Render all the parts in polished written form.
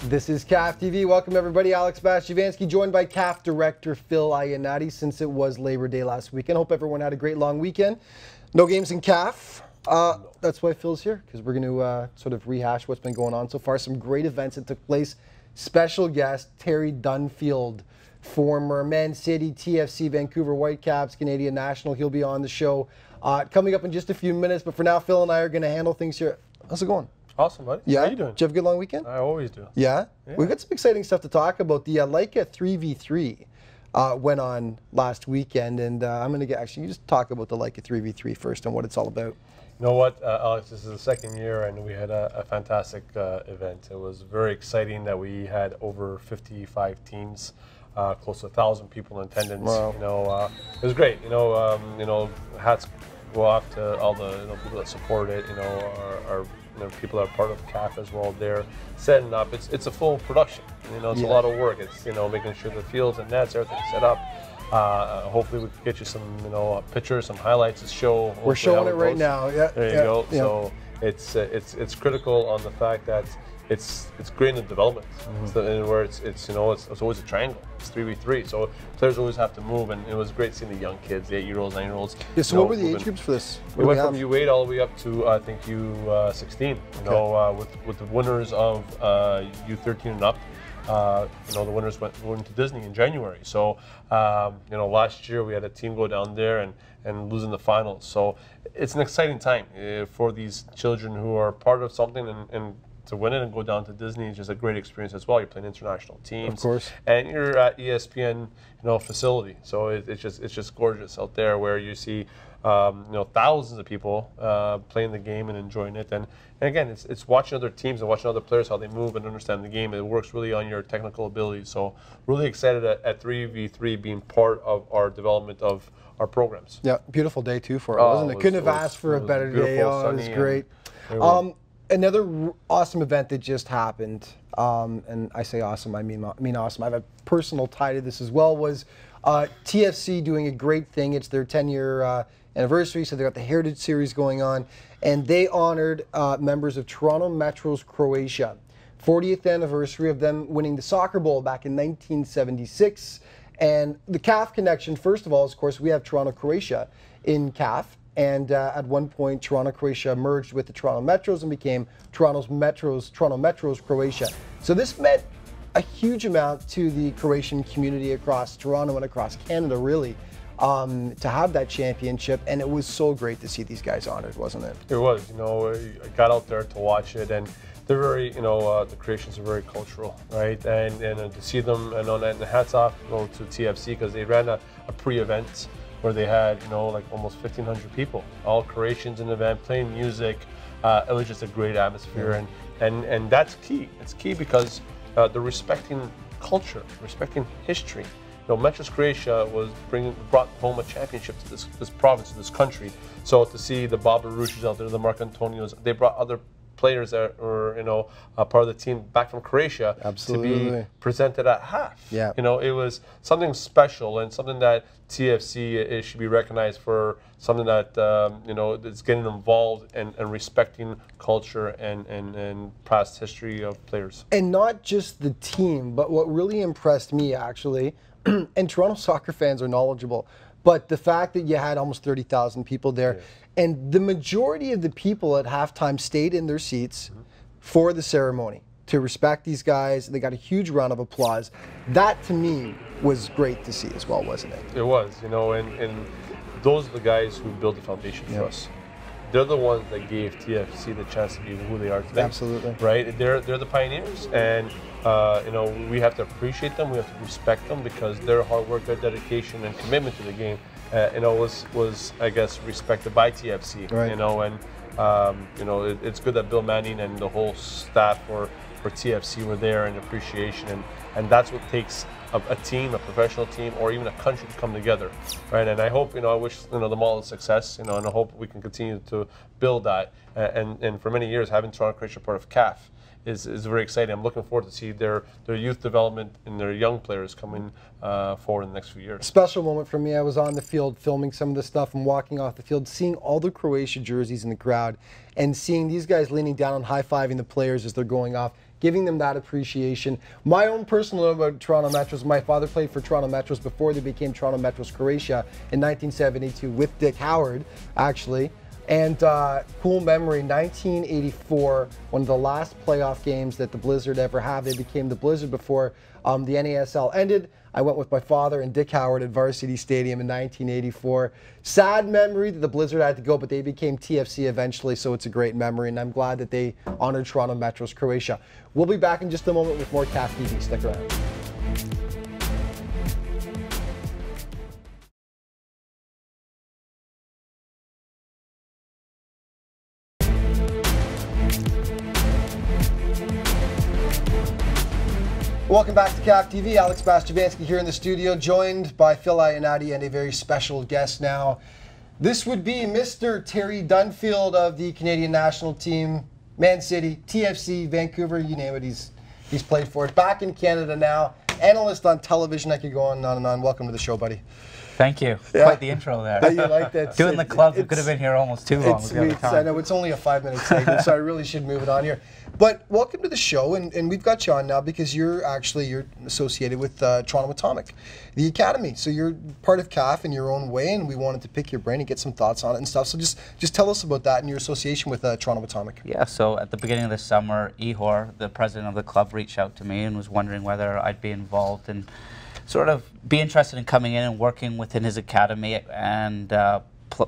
This is CAF TV. Welcome everybody. Alex Bastivansky joined by CAF Director Phil Iannati since it was Labor Day last weekend. Hope everyone had a great long weekend. No games in CAF. That's why Phil's here, because we're going to sort of rehash what's been going on so far. Some great events that took place. Special guest, Terry Dunfield, former Man City, TFC, Vancouver Whitecaps, Canadian National. He'll be on the show coming up in just a few minutes. But for now, Phil and I are going to handle things here. How's it going? Awesome, buddy. Yeah? How you doing? Did you have a good long weekend? I always do. Yeah? We've got some exciting stuff to talk about. The Leica 3v3 went on last weekend, and I'm going to actually you just talk about the Leica 3v3 first and what it's all about. You know what, Alex, this is the second year, and we had a fantastic event. It was very exciting that we had over 55 teams, close to 1,000 people in attendance. Wow. You know, it was great. You know, hats go off to all the people that supported it. You know, our people that are part of CAF as well. They're setting up. It's a full production. You know, it's a lot of work. It's making sure the fields and nets, everything's set up. Hopefully we can get you some pictures, some highlights to show. We're showing it right now. Yeah. There you go. Yeah. So it's critical on the fact that it's great in the development, where it's always a triangle. It's 3v3, so players always have to move, and it was great seeing the young kids, the 8-year-olds, 9-year-olds. Yeah. So what were the age groups for this? We went from U8 all the way up to I think U16. You know, with the winners of U13 and up. You know, the winners went to Disney in January. So, you know, last year we had a team go down there and lose in the finals. So it's an exciting time for these children who are part of something, and to win it and go down to Disney is just a great experience as well. You're playing international teams, of course, and you're at ESPN, facility. So it's just gorgeous out there, where you see thousands of people playing the game and enjoying it. And again, it's watching other teams and watching other players, how they move and understand the game. It works really on your technical abilities. So really excited at 3v3 being part of our development of our programs. Yeah, beautiful day too for it, wasn't it? Couldn't have asked for a better day. Oh, it was great. Another awesome event that just happened, and I say awesome, I mean awesome. I have a personal tie to this as well, was TFC doing a great thing. It's their 10-year anniversary, so they got the Heritage Series going on, and they honored members of Toronto Metro's Croatia. 40th anniversary of them winning the Soccer Bowl back in 1976. And the CAF connection, first of all, is, of course, we have Toronto Croatia in CAF. And at one point, Toronto Croatia merged with the Toronto Metros and became Toronto Metros Croatia. So this meant a huge amount to the Croatian community across Toronto and across Canada, really, to have that championship. And it was so great to see these guys honored, wasn't it? It was. You know, I got out there to watch it, and they're very, the Croatians are very cultural, right? And to see them, and hats off to TFC, because they ran a pre-event where they had, like almost 1,500 people, all Croatians in the event, playing music. It was just a great atmosphere, and that's key. It's key because they're respecting culture, respecting history. Metros Croatia brought home a championship to this province, to this country. So to see the Bob Aruchis out there, the Marc Antonios, they brought other players that were, a part of the team back from Croatia to be presented at half. Yeah. It was something special and something that TFC should be recognized for, something that, that's getting involved and respecting culture and past history of players. And not just the team, but what really impressed me, actually, and Toronto soccer fans are knowledgeable, but the fact that you had almost 30,000 people there, and the majority of the people at halftime stayed in their seats for the ceremony to respect these guys. They got a huge round of applause. That, to me, was great to see as well, wasn't it? It was, and those are the guys who built the foundation for us. They're the ones that gave TFC the chance to be who they are today. Absolutely. Right? They're the pioneers, and we have to appreciate them. We have to respect them, because their hard work, their dedication, and commitment to the game, was I guess respected by TFC. Right. And it's good that Bill Manning and the whole staff for TFC were there in appreciation, and that's what takes a team, a professional team, or even a country to come together, right? And I hope, I wish the mall success, and I hope we can continue to build that. And for many years, having Toronto Croatia part of CAF is very exciting. I'm looking forward to see their youth development and their young players coming forward in the next few years. Special moment for me. I was on the field filming some of the stuff and walking off the field, seeing all the Croatia jerseys in the crowd, and seeing these guys leaning down and high-fiving the players as they're going off. giving them that appreciation. My own personal note about Toronto Metros, my father played for Toronto Metros before they became Toronto Metros Croatia in 1972 with Dick Howard, actually. And cool memory, 1984, one of the last playoff games that the Blizzard ever had. They became the Blizzard before the NASL ended. I went with my father and Dick Howard at Varsity Stadium in 1984. Sad memory that the Blizzard had to go, but they became TFC eventually, so it's a great memory, and I'm glad that they honored Toronto Metros Croatia. We'll be back in just a moment with more CAF TV. Stick around. Welcome back to CAF TV. Alex Bastiavansky here in the studio, joined by Phil Ionati and a very special guest now. This would be Mr. Terry Dunfield of the Canadian national team, Man City, TFC, Vancouver, you name it, he's played for it. Back in Canada now, analyst on television. I could go on and on. Welcome to the show, buddy. Thank you. Yeah. Quite the intro there. You like that? Doing the club, we could have been here almost too long. I know, it's only a 5-minute segment, so I really should move it on here. But welcome to the show, and we've got you on now because you're associated with Toronto Atomic, the academy. So you're part of CAF in your own way, and we wanted to pick your brain and get some thoughts on it and stuff. So just tell us about that and your association with Toronto Atomic. Yeah, so at the beginning of the summer, Ihor, the president of the club, reached out to me and was wondering whether I'd be involved and sort of be interested in coming in and working within his academy and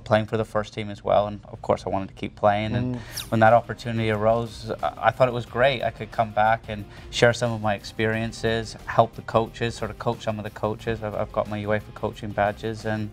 playing for the first team as well. And of course I wanted to keep playing, and when that opportunity arose, I thought it was great. I could come back and share some of my experiences, help the coaches, sort of coach some of the coaches. I've got my UEFA coaching badges, and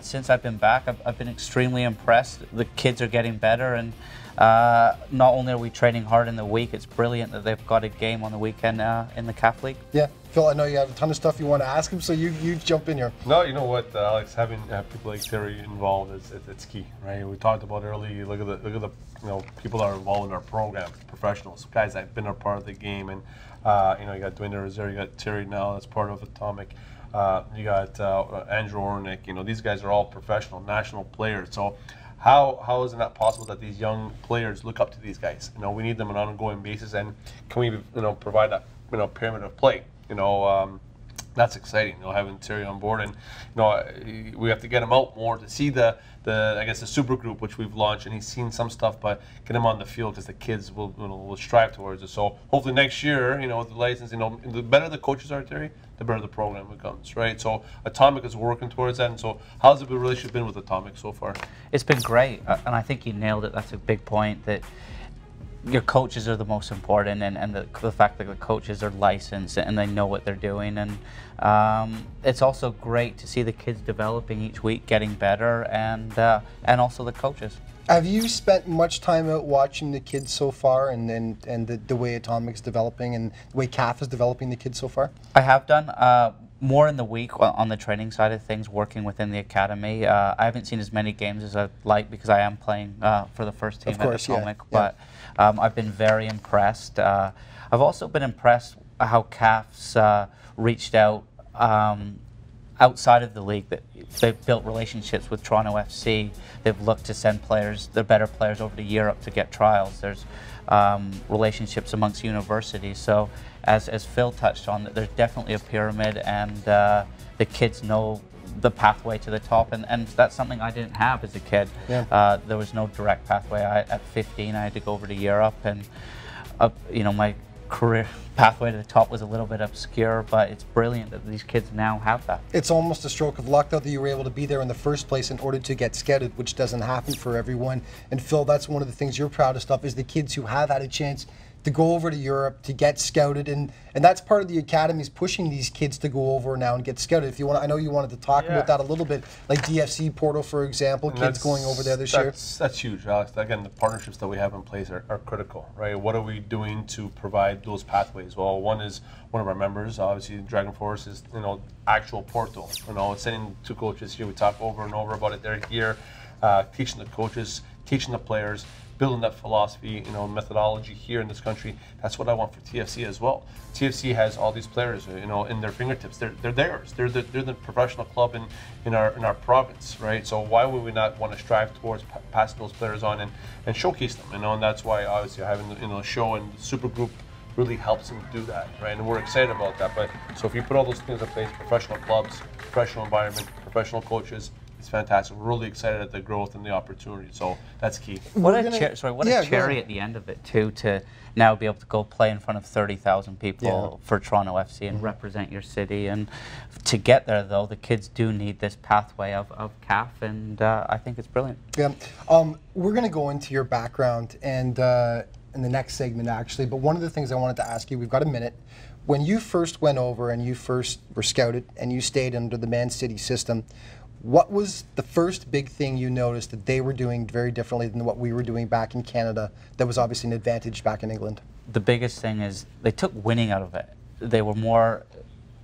since I've been back, I've been extremely impressed. The kids are getting better, and not only are we training hard in the week, it's brilliant that they've got a game on the weekend in the CAF League. Yeah. Phil, I know you have a ton of stuff you want to ask him, so you jump in here. No, you know what, Alex, having people like Terry involved it's key, right? We talked about earlier. Look at the people that are involved in our program, professionals, guys that have been a part of the game, and you got Dwayne Rosario, you got Terry now that's part of Atomic. You got Andrew Ornick. These guys are all professional, national players. So how is it not possible that these young players look up to these guys? We need them on an ongoing basis, and can we provide that pyramid of play? That's exciting. Having Terry on board, and we have to get him out more to see the I guess the super group which we've launched, and he's seen some stuff, but get him on the field because the kids will strive towards it. So hopefully next year, with the license, the better the coaches are, Terry, the better the program becomes, right? So Atomic is working towards that, and so how's the relationship been with Atomic so far? It's been great, and I think you nailed it. That's a big point, that your coaches are the most important, and the fact that the coaches are licensed and they know what they're doing, and it's also great to see the kids developing each week, getting better, and also the coaches. Have you spent much time out watching the kids so far, and the way Atomic's developing and the way CAF is developing the kids so far? I have done. More in the week on the training side of things, working within the academy. I haven't seen as many games as I'd like because I am playing for the first team at Atomic, but I've been very impressed. I've also been impressed how CAF's reached out outside of the league. That they've built relationships with Toronto FC. They've looked to send players, their better players, over to Europe to get trials. There's relationships amongst universities. So as Phil touched on, there's definitely a pyramid, and the kids know the pathway to the top, and that's something I didn't have as a kid. Yeah. There was no direct pathway. At 15, I had to go over to Europe, and my career pathway to the top was a little bit obscure, but it's brilliant that these kids now have that. It's almost a stroke of luck, though, that you were able to be there in the first place in order to get scouted, which doesn't happen for everyone. And Phil, that's one of the things you're proudest of, is the kids who have had a chance to go over to Europe to get scouted, and that's part of the academy's pushing these kids to go over now and get scouted. If you want, I know you wanted to talk about that a little bit, like DFC Porto, for example, and kids going over there this year. That's huge, Alex. Again, the partnerships that we have in place are critical, right? What are we doing to provide those pathways? Well, one is one of our members, obviously Dragon Force, is actual Porto. Sending two coaches here. We talk over and over about it. They're here, teaching the coaches, teaching the players, building that philosophy, methodology here in this country. That's what I want for TFC as well. TFC has all these players, in their fingertips. They're theirs. They're the professional club in our province, right? So why would we not want to strive towards passing those players on and showcase them? And that's why obviously having a show and super group really helps them do that, right? And we're excited about that. But so if you put all those things in place, professional clubs, professional environment, professional coaches, it's fantastic. We're really excited at the growth and the opportunity. So that's key. What a cherry at the end of it too, to now be able to go play in front of 30,000 people for Toronto FC and represent your city. And to get there, though, the kids do need this pathway of CAF, and I think it's brilliant. Yeah, we're going to go into your background and in the next segment, actually. But one of the things I wanted to ask you, we've got a minute. When you first went over and you first were scouted and you stayed under the Man City system, what was the first big thing you noticed that they were doing very differently than what we were doing back in Canada that was obviously an advantage back in England? The biggest thing is they took winning out of it. They were more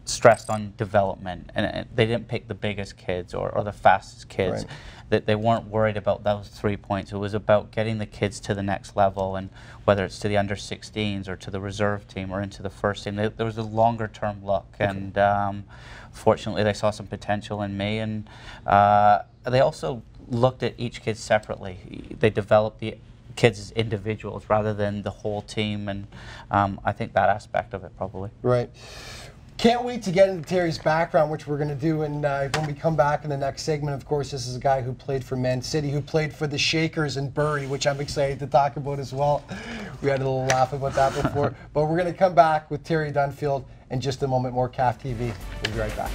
stressed on development, and they didn't pick the biggest kids or the fastest kids. Right. That they weren't worried about those 3 points. It was about getting the kids to the next level, and whether it's to the under-16s or to the reserve team or into the first team, there was a longer-term look. Okay. And fortunately, they saw some potential in me, and they also looked at each kid separately. They developed the kids as individuals rather than the whole team, and I think that aspect of it probably. Right. Can't wait to get into Terry's background, which we're going to do when we come back in the next segment. Of course, this is a guy who played for Man City, who played for the Shakers in Bury, which I'm excited to talk about as well. We had a little laugh about that before. But we're going to come back with Terry Dunfield in just a moment. More CAF TV. We'll be right back.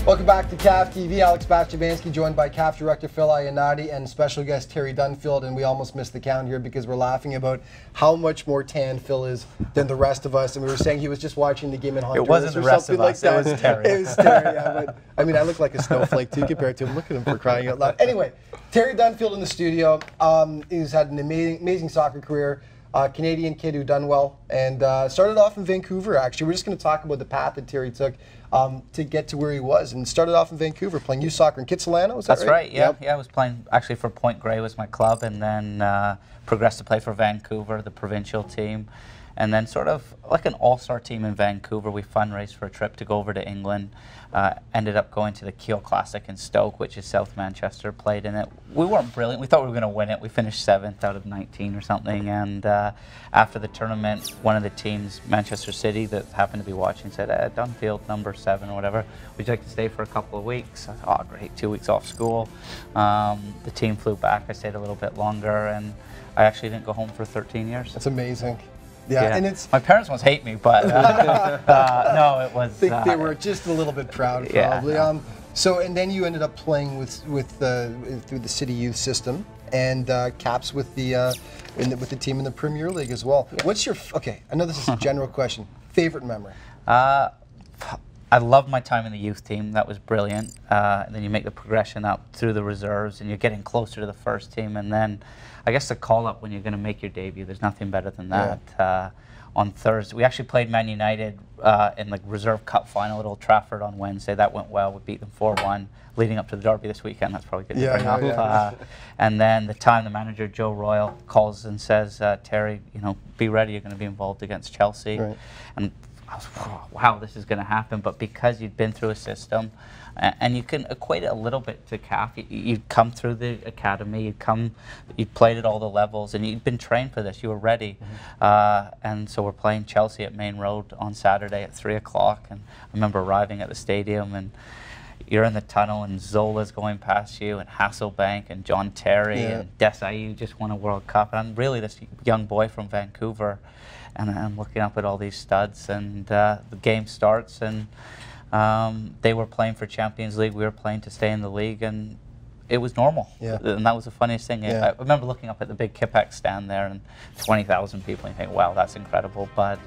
Welcome back to CAF TV. Alex Bachabansky joined by CAF Director Phil Iannati and special guest Terry Dunfield, and we almost missed the count here because we're laughing about how much more tan Phil is than the rest of us, and we were saying he was just watching the game in Honduras. It wasn't the rest of us, like it was Terry. It was Terry, yeah, but I mean, I look like a snowflake too compared to him. Look at him, for crying out loud. Anyway, Terry Dunfield in the studio. He's had an amazing soccer career. Canadian kid who done well, and started off in Vancouver, actually. We're just going to talk about the path that Terry took to get to where he was, and started off in Vancouver playing youth soccer in Kitsilano, is that right? That's right, yeah. Yep. Yeah, I was playing actually for Point Grey was my club, and then progressed to play for Vancouver, the provincial team. And then sort of like an all-star team in Vancouver, we fundraised for a trip to go over to England. Ended up going to the Kiel Classic in Stoke, which is South Manchester, played in it. We weren't brilliant. We thought we were going to win it. We finished 7th out of 19 or something. And after the tournament, one of the teams, Manchester City, that happened to be watching said, Dunfield, number 7 or whatever, would you like to stay for a couple of weeks? I thought, oh, great, 2 weeks off school. The team flew back. I stayed a little bit longer, and I actually didn't go home for 13 years. That's amazing. Yeah, and it's my parents must hate me, but no, it was. I think they were just a little bit proud, probably. Yeah, so, and then you ended up playing through the city youth system and caps with the team in the Premier League as well. Yeah. What's your I know this is a general question. Favorite memory? I loved my time in the youth team. That was brilliant. And then you make the progression up through the reserves, and you're getting closer to the first team. And then, I guess the call up when you're going to make your debut. There's nothing better than that. Yeah. On Thursday, we actually played Man United in the Reserve Cup final at Old Trafford on Wednesday. That went well. We beat them 4-1. Leading up to the derby this weekend, that's probably good to bring up. Yeah. And then the manager Joe Royal calls and says, "Terry, be ready. You're going to be involved against Chelsea." Right. And I was, wow, this is going to happen. But because you'd been through a system, and you can equate it a little bit to CAF, you'd come through the academy, you'd played at all the levels, and you'd been trained for this. You were ready. And so we're playing Chelsea at Main Road on Saturday at 3 o'clock. And I remember arriving at the stadium, and you're in the tunnel, and Zola's going past you, and Hasselbank, and John Terry, and Desailly just won a World Cup. And I'm really this young boy from Vancouver, and I'm looking up at all these studs, and the game starts, and they were playing for Champions League, we were playing to stay in the league, and it was normal. Yeah. And that was the funniest thing. Yeah. I remember looking up at the big Kipex stand there, and 20,000 people, and you think, wow, that's incredible. But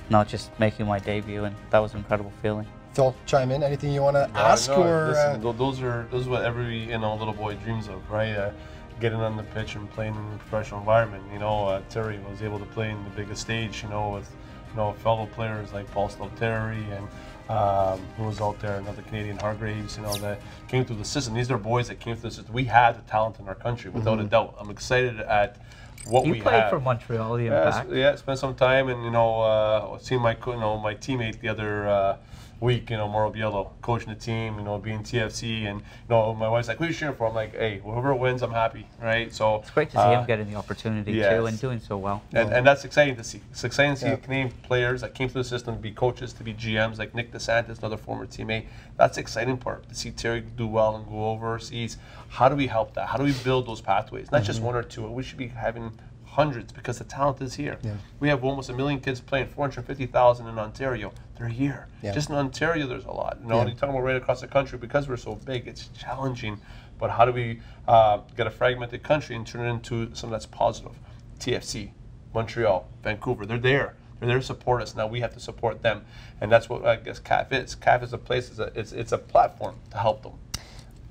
not just making my debut, and that was an incredible feeling. Phil, chime in. Anything you want to ask? Listen, those are what every little boy dreams of, right? Getting on the pitch and playing in a professional environment. Terry was able to play in the biggest stage, with fellow players like Paul Stelteri and who was out there, another Canadian, Hargraves, you know, that came through the system. These are boys that came through the system. We had the talent in our country, without a doubt. I'm excited at what we have. You played for Montreal, the Impact. Yeah, spent some time, and, you know, seeing my, my teammate the other week, you know, Mauro Biello, coaching the team, you know, being TFC, and, you know, my wife's like, who are you cheering for? I'm like, hey, whoever wins, I'm happy, right? So it's great to see him getting the opportunity too, and doing so well. And that's exciting to see. It's exciting to see Canadian players that came through the system to be coaches, to be GMs, like Nick DeSantis, another former teammate. That's the exciting part, to see Terry do well and go overseas. How do we help that? How do we build those pathways? Not just one or two. We should be having hundreds, because the talent is here. We have almost 1 million kids playing, 450,000 in Ontario. They're here. Just in Ontario, there's a lot. You know, and you're talking about right across the country, because we're so big, it's challenging. But how do we get a fragmented country and turn it into something that's positive? TFC, Montreal, Vancouver, they're there. They're there to support us. Now we have to support them. And that's what I guess CAF is. CAF is a place, it's a platform to help them.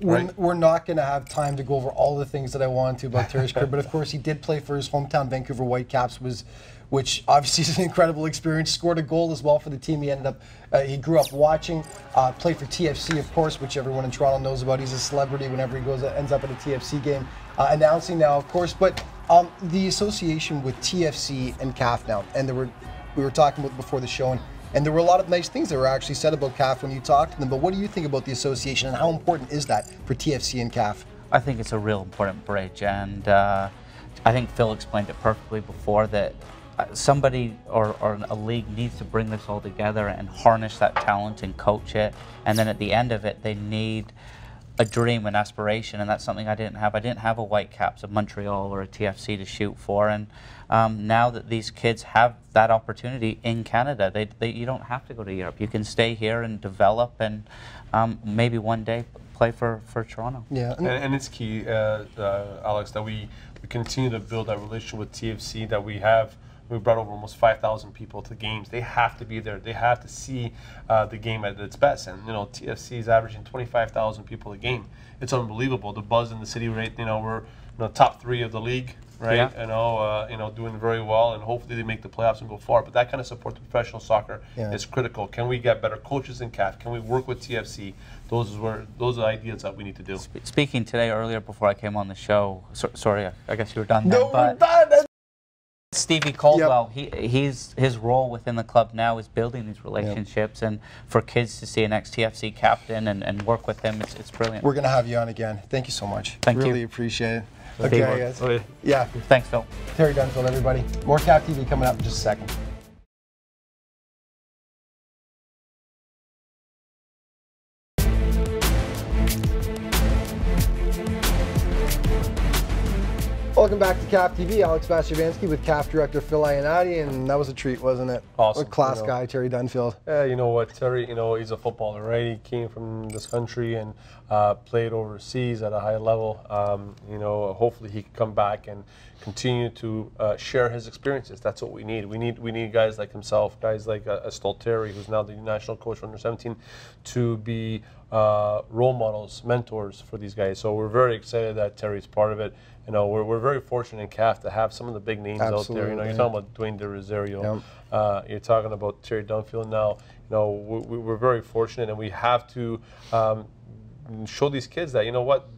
We're not going to have time to go over all the things that I wanted to about Terry's career, but of course he did play for his hometown Vancouver Whitecaps, which obviously is an incredible experience. Scored a goal as well for the team. He ended up, he grew up watching, played for TFC, of course, which everyone in Toronto knows about. He's a celebrity whenever he ends up at a TFC game, announcing now, of course. But the association with TFC and CAF now, and we were talking about before the show, and there were a lot of nice things that were actually said about CAF when you talked to them, but what do you think about the association, and how important is that for TFC and CAF? I think it's a real important bridge, and I think Phil explained it perfectly before, that somebody or a league needs to bring this all together and harness that talent and coach it, and then at the end of it, they need a dream and aspiration, and that's something I didn't have. I didn't have a Whitecaps, a Montreal, or a TFC to shoot for, and now that these kids have that opportunity in Canada, you don't have to go to Europe. You can stay here and develop, and maybe one day play for Toronto. Yeah, and it's key, Alex, that we continue to build that relationship with TFC that we have. We brought over almost 5,000 people to games. They have to be there. They have to see the game at its best. And, you know, TFC is averaging 25,000 people a game. It's unbelievable. The buzz in the city, right? You know, we're top 3 of the league, right? Yeah. You know, doing very well, and hopefully they make the playoffs and go far. But that kind of support to professional soccer is critical. Can we get better coaches in CAF? Can we work with TFC? Those are ideas that we need to do. Speaking today, earlier before I came on the show, sorry, I guess you were done. No, we're done. Stevie Caldwell, his role within the club now is building these relationships, and for kids to see an ex-TFC captain and work with him, it's brilliant. We're going to have you on again. Thank you so much. Thank you. Really appreciate it. Okay, guys. Yeah. Thanks, Phil. Terry Dunfield, everybody. More CAF TV coming up in just a second. Welcome back to CAF TV. Alex Vasyvansky with CAF Director Phil Ionati, and that was a treat, wasn't it? Awesome. What a class guy, Terry Dunfield. Yeah, you know what, Terry, you know, he's a footballer, right? He came from this country and played overseas at a high level. You know, hopefully he can come back and continue to share his experiences. That's what we need. We need guys like himself, guys like Terry, who's now the national coach for under-17, to be role models, mentors for these guys. So we're very excited that Terry's part of it. You know, we're very fortunate in CAF to have some of the big names out there. You know, you're talking about Dwayne De Rosario. You're talking about Terry Dunfield now. You know, we're very fortunate, and we have to show these kids that, you know what,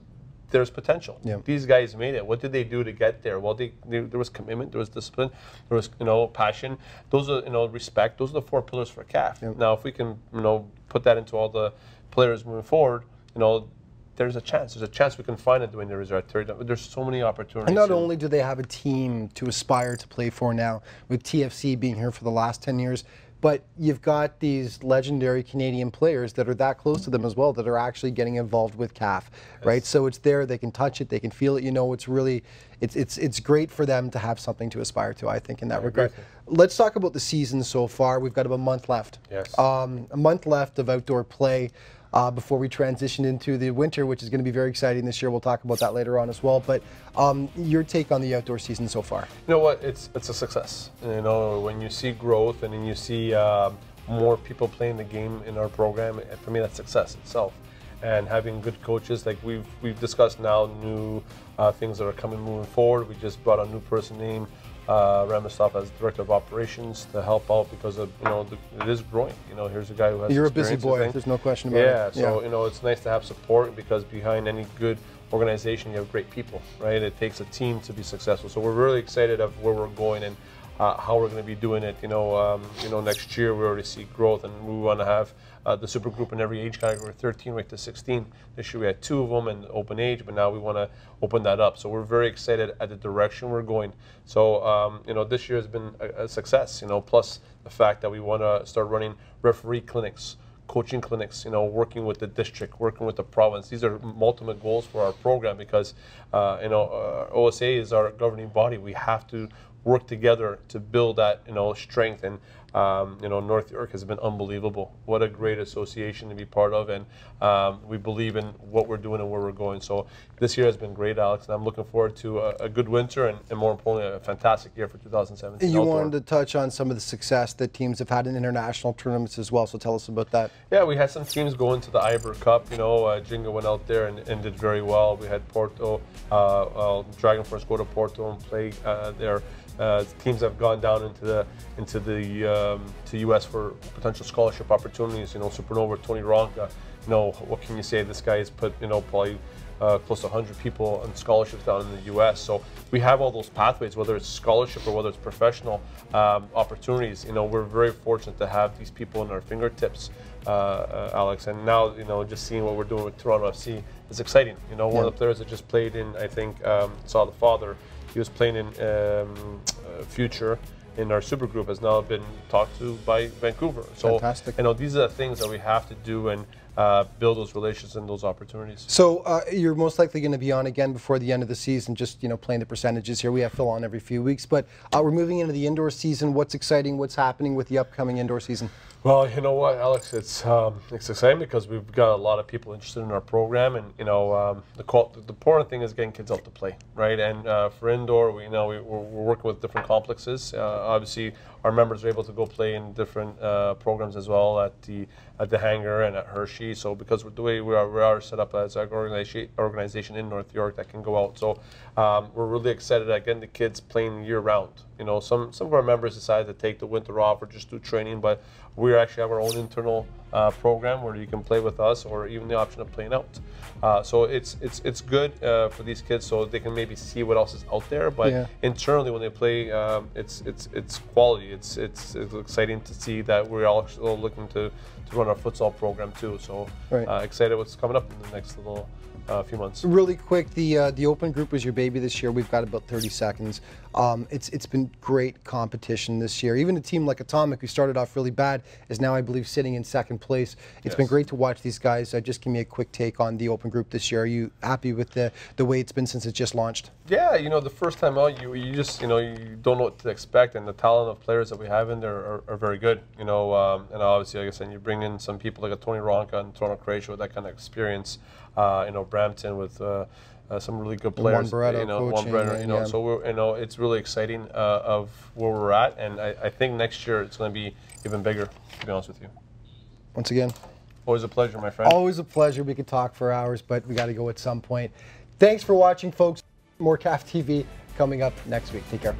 there's potential. These guys made it. What did they do to get there? Well, there was commitment, there was discipline, there was, you know, passion. Those are, you know, respect. Those are the 4 pillars for CAF. Now, if we can, you know, put that into all the players moving forward, you know, there's a chance. There's a chance we can find it doing the resort. There's so many opportunities. And not only do they have a team to aspire to play for now, with TFC being here for the last 10 years, but you've got these legendary Canadian players that are that close to them as well, that are actually getting involved with CAF, right? So it's there, they can touch it, they can feel it. You know, it's really, it's great for them to have something to aspire to, I think, in that regard. Let's talk about the season so far. We've got about a month left. A month left of outdoor play before we transition into the winter, which is going to be very exciting this year. We'll talk about that later on as well. But your take on the outdoor season so far? You know what? It's a success. You know, when you see growth and then you see more people playing the game in our program, for me, that's success itself. And having good coaches, like we've discussed now, new things that are coming moving forward. We just brought a new person named Ramesov as Director of Operations to help out because of, it is growing. Here's a guy who has You're a busy boy, there's no question about it. Yeah, so, it's nice to have support because behind any good organization, you have great people, right? It takes a team to be successful. So we're really excited of where we're going and how we're going to be doing it. Next year we already see growth, and we want to have the super group in every age category, 13 right to 16. This year we had 2 of them in open age, but now we want to open that up. So we're very excited at the direction we're going. So this year has been a success. Plus the fact that we want to start running referee clinics, coaching clinics, working with the district, working with the province. These are ultimate goals for our program because, OSA is our governing body. We have to work together to build that, strength. And, North York has been unbelievable. What a great association to be part of. And we believe in what we're doing and where we're going. So this year has been great, Alex, and I'm looking forward to a good winter and more importantly, a fantastic year for 2017. You wanted to touch on some of the success that teams have had in international tournaments as well, so tell us about that. Yeah, we had some teams go into the Iber Cup. Jinga went out there and did very well. We had Porto, Dragonforce go to Porto and play there. Teams have gone down into the U.S. for potential scholarship opportunities. Supernova, Tony Ronca. What can you say? This guy has put probably close to 100 people on scholarships down in the U.S. So we have all those pathways, whether it's scholarship or whether it's professional opportunities. We're very fortunate to have these people in our fingertips, Alex. And now, just seeing what we're doing with Toronto FC is exciting. One of the players that just played in, I think, saw the father. He was playing in Future in our super group, has now been talked to by Vancouver. So, fantastic. These are the things that we have to do and build those relations and those opportunities. So you're most likely going to be on again before the end of the season, just playing the percentages here. We have Phil on every few weeks, but we're moving into the indoor season. What's exciting? What's happening with the upcoming indoor season? Well, you know what, Alex, it's exciting because we've got a lot of people interested in our program, and the important thing is getting kids out to play, right? And for indoor, we're working with different complexes. Obviously, our members are able to go play in different programs as well at the Hangar and at Hershey. So because the way we are set up as an organization in North York that can go out, so we're really excited at getting the kids playing year round. Some of our members decided to take the winter off or just do training, but we actually have our own internal program where you can play with us, or even the option of playing out. So it's good for these kids, so they can maybe see what else is out there. But internally, when they play, it's quality. It's exciting to see that we're also looking to run our futsal program too. So excited what's coming up in the next little few months. Really quick, the open group was your baby this year. We've got about 30 seconds. It's been great competition this year. Even a team like Atomic, who started off really bad, is now, I believe, sitting in second place. It's been great to watch these guys. Just give me a quick take on the open group this year. Are you happy with the way it's been since it just launched? Yeah, the first time out, you just you don't know what to expect, and the talent of players that we have in there are very good. And obviously, like I said, you bring in some people like a Tony Ronca and Toronto Croatia with that kind of experience. Brampton with some really good players. Juan Barreto, so it's really exciting of where we're at, and I think next year it's going to be even bigger, to be honest with you. Once again, always a pleasure, my friend. Always a pleasure. We could talk for hours, but we got to go at some point. Thanks for watching, folks. More CAF TV coming up next week. Take care.